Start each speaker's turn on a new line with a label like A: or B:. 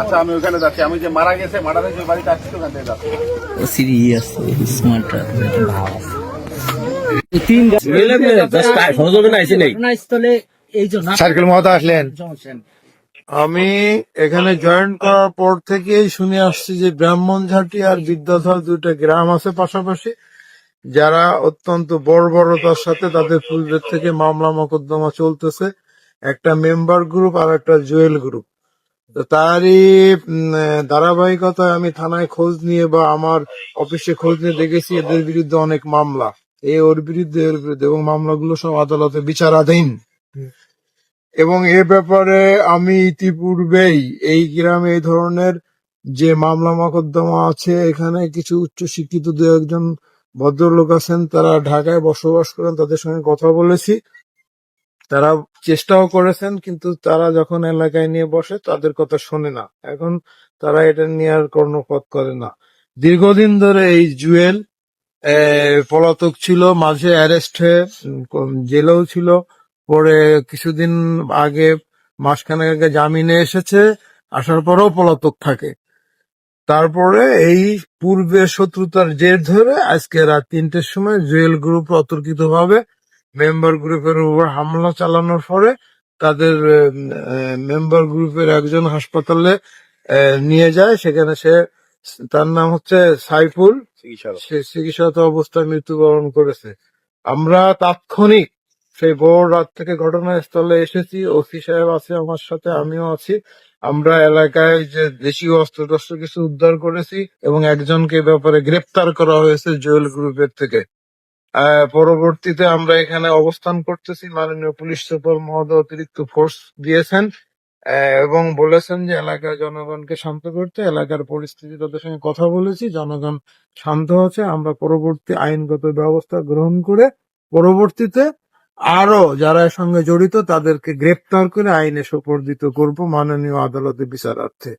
A: আচ্ছা আমি ওখানে যাচ্ছি, আমি যে মারা গেছে মারা গেছে বাড়িতে আসছি, ওখান থেকে যাচ্ছি।
B: সিরিয়াস স্মার্ট ভাব ঘটনাস্থলে এই জন্য
C: সার্কেল মহোদয় আসলেন। আমি এখানে জয়েন করার পর থেকেই শুনে আসছি যে ব্রাহ্মণঝাটি আর বিদ্যাধর দুইটা গ্রাম আছে পাশাপাশি, যারা অত্যন্ত বর্বরতার সাথে তাদের পূর্বের থেকে মামলা মোকদ্দমা চলতেছে। একটা মেম্বার গ্রুপ আর একটা জুয়েল গ্রুপ। তো তারই ধারাবাহিকতায় আমি থানায় খোঁজ নিয়ে বা আমার অফিসে খোঁজ নিয়ে দেখেছি এদের বিরুদ্ধে অনেক মামলা, ওর বিরুদ্ধে এর বিরুদ্ধে, এবং মামলাগুলো সব আদালতে বিচারাধীন। এবং এ ব্যাপারে আমি ইতিপূর্বেই এই গ্রামে এই ধরনের যে মামলা মোকদ্দমা আছে, এখানে কিছু উচ্চ শিক্ষিত দু একজন ভদ্রলোক আছেন, তারা ঢাকায় বসবাস করেন, তাদের সঙ্গে কথা বলেছি। তারা চেষ্টাও করেছেন, কিন্তু তারা যখন এলাকায় নিয়ে বসে তাদের কথা শোনে না। এখন তারা এটা নিয়ে আর কর্ণপাত করে না। দীর্ঘদিন ধরে এই জুয়েল পলাতক ছিল, মাঝে অ্যারেস্ট হয়ে জেলেও ছিল, পরে কিছুদিন আগে মাসখানেক আগে জামিনে এসেছে, আসার পরেও পলাতক থাকে। তারপরে এই পূর্বের শত্রুতার জের ধরে আজকে রাত 3টের সময় জুয়েল গ্রুপ অতর্কিতভাবে মেম্বার গ্রুপের উপর হামলা চালানোর পরে তাদের মেম্বার গ্রুপের একজন হাসপাতালে নিয়ে যায়। সেখানে তার নাম হচ্ছে সাইফুল, সে চিকিৎসারত অবস্থায় মৃত্যুবরণ করেছে। আমরা তাৎক্ষণিক সেই ভোর রাত থেকে ঘটনাস্থলে এসেছি, ওসি সাহেব আছে আমার সাথে, আমিও আছি। আমরা এলাকায় যে দেশীয় অস্ত্র টস্ত্র কিছু উদ্ধার করেছি এবং একজনকে ব্যাপারে গ্রেপ্তার করা হয়েছে জুয়েল গ্রুপের থেকে। পরবর্তীতে আমরা এখানে অবস্থান করতেছি। মাননীয় পুলিশ সুপার মহোদয় অতিরিক্ত ফোর্স দিয়েছেন এবং বলেছেন যে এলাকার জনগণকে শান্ত করতে। এলাকার পরিস্থিতি তাদের সঙ্গে কথা বলেছি, জনগণ শান্ত হচ্ছে। আমরা পরবর্তী আইনগত ব্যবস্থা গ্রহণ করে পরবর্তীতে আরো যারা এর সঙ্গে জড়িত তাদেরকে গ্রেপ্তার করে আইনে সোপর্দিত করব মাননীয় আদালতে বিচারার্থে।